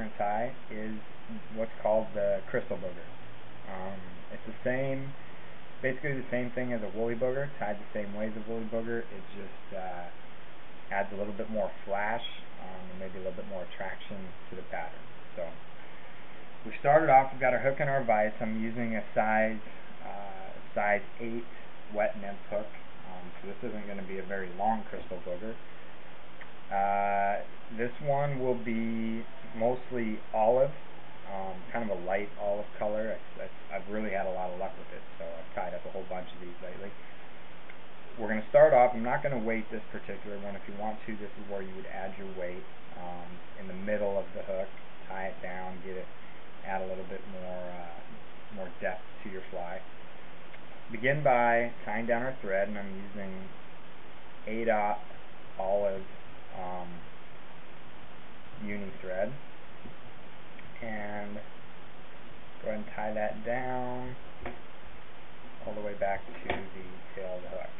going to tie is what's called the crystal booger. It's basically the same thing as a woolly booger, tied the same way as a woolly booger. It just adds a little bit more flash and maybe a little bit more attraction to the pattern. So we started off, we've got our hook and our vise. I'm using a size 8 wet nymph hook, so this isn't going to be a very long crystal booger. This one will be mostly olive, kind of a light olive color. I've really had a lot of luck with it, so I've tied up a whole bunch of these lately. We're going to start off, I'm not going to weight this particular one. If you want to, this is where you would add your weight in the middle of the hook, tie it down, add a little bit more depth to your fly. Begin by tying down our thread, and I'm using 8/0 olive uni thread, and go ahead and tie that down all the way back to the tail of the hook.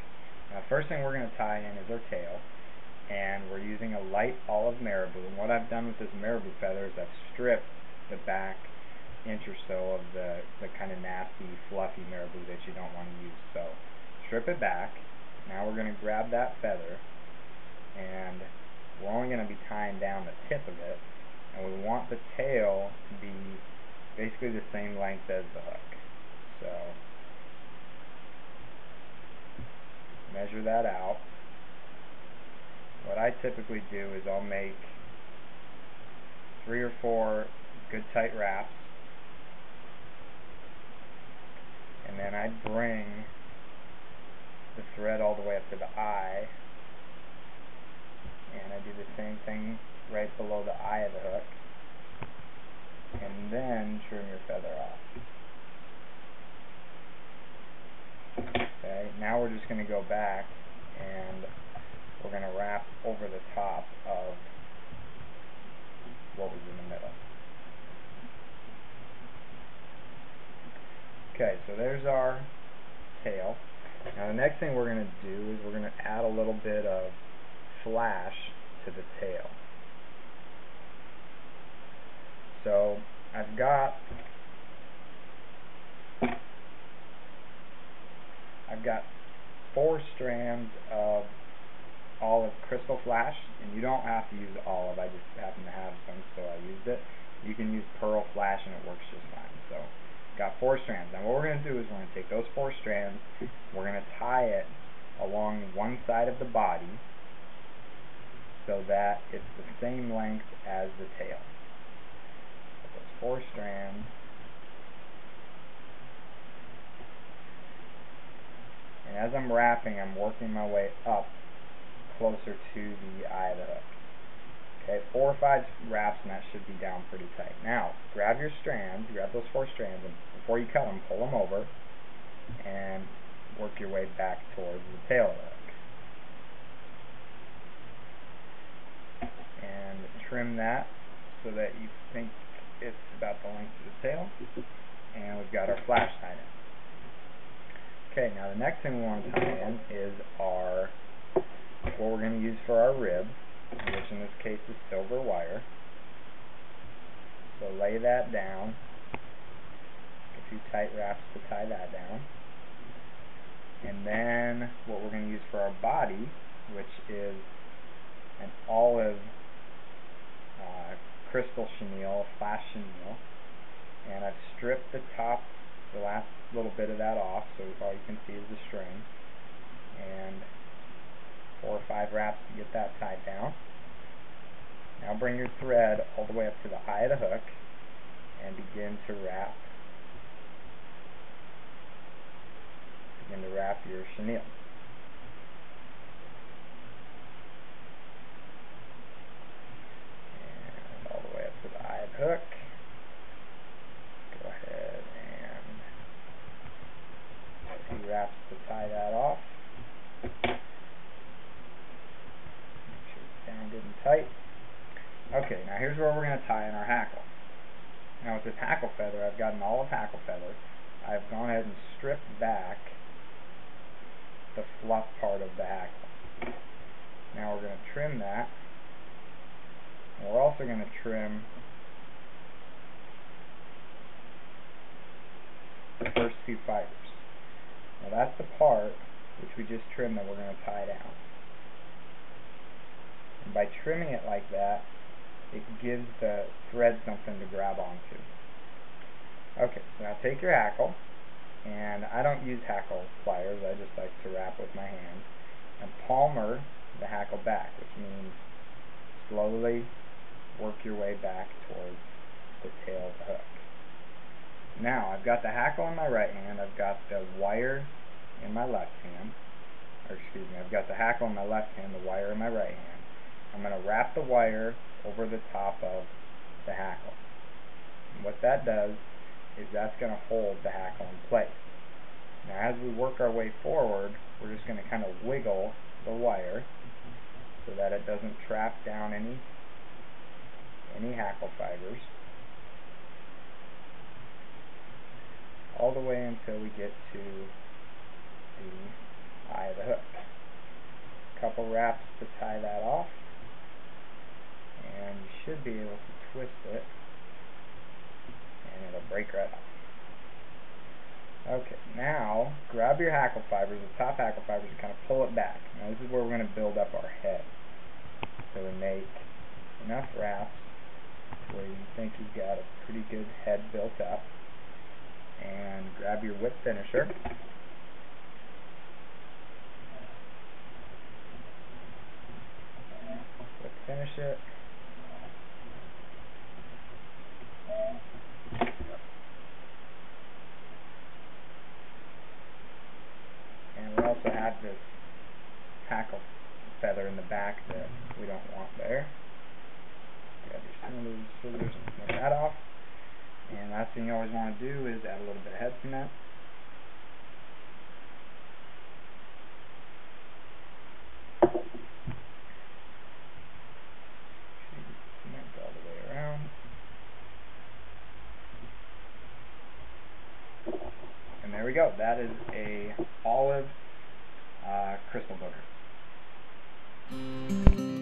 Now, first thing we're going to tie in is our tail, and we're using a light olive marabou. And what I've done with this marabou feather is I've stripped the back inch or so of the kind of nasty, fluffy marabou that you don't want to use. So strip it back. Now we're going to grab that feather, and we're only going to be tying down the tip of it, and we want the tail to be basically the same length as the hook. So measure that out. What I typically do is I'll make 3 or 4 good tight wraps, and then I bring the thread all the way up to the eye, and I do the same thing right below the eye of the hook, and then trim your feather off. Okay, now we're just going to go back and we're going to wrap over the top of what was in the middle. Okay, so there's our tail. Now the next thing we're going to do is we're going to add a little bit of flash to the tail. So I've got 4 strands of olive crystal flash, and you don't have to use olive. I just happen to have some, so I used it. You can use pearl flash and it works just fine. So got 4 strands. Now what we're going to do is we're going to take those 4 strands, we're going to tie it along one side of the body so that it's the same length as the tail. So those 4 strands, and as I'm wrapping, I'm working my way up closer to the eye of the hook. Okay, 4 or 5 wraps, and that should be down pretty tight. Now, grab your strands, grab those 4 strands, and before you cut them, pull them over and work your way back towards the tail of the hook. And trim that so that you think it's about the length of the tail. And we've got our flash tied in. Okay, now the next thing we want to tie in is what we're going to use for our rib, which in this case is silver wire. So lay that down, a few tight wraps to tie that down. And then what we're going to use for our body, which is an olive crystal chenille, flash chenille, and I've stripped the top, the last little bit of that off, so all you can see is the string, and 4 or 5 wraps to get that tied down. Now bring your thread all the way up to the eye of the hook and begin to wrap your chenille. And all the way up to the eye of the hook. Go ahead and a few wraps to tie that off. Make sure it's down good and tight. Okay, now here's where we're going to tie in our hackle. Now with this hackle feather, I've got an olive hackle feather. I've gone ahead and stripped back the fluff part of the hackle. Now we're going to trim that. And we're also going to trim few fibers. Now that's the part which we just trimmed that we're going to tie down. And by trimming it like that, it gives the thread something to grab onto. Okay, so now take your hackle, and I don't use hackle pliers, I just like to wrap with my hands, and palmer the hackle back, which means slowly work your way back towards the tail of the hook. Now, I've got the hackle in my right hand, I've got the wire in my left hand, or excuse me, I've got the hackle in my left hand, the wire in my right hand. I'm going to wrap the wire over the top of the hackle. And what that does is that's going to hold the hackle in place. Now as we work our way forward, we're just going to kind of wiggle the wire so that it doesn't trap down any hackle fibers, all the way until we get to the eye of the hook. A couple wraps to tie that off, and you should be able to twist it and it'll break right off. Okay, now grab your hackle fibers, the top hackle fibers, and kind of pull it back. Now this is where we're going to build up our head. So we make enough wraps where you think you've got a pretty good head built up. And grab your whip finisher. Whip finish it. And we also have this hackle feather in the back that we don't want there. Grab your scissors and snip that off. And last thing you always want to do is add a little bit of head cement. Cement all the way around. And there we go. That is a olive crystal booger.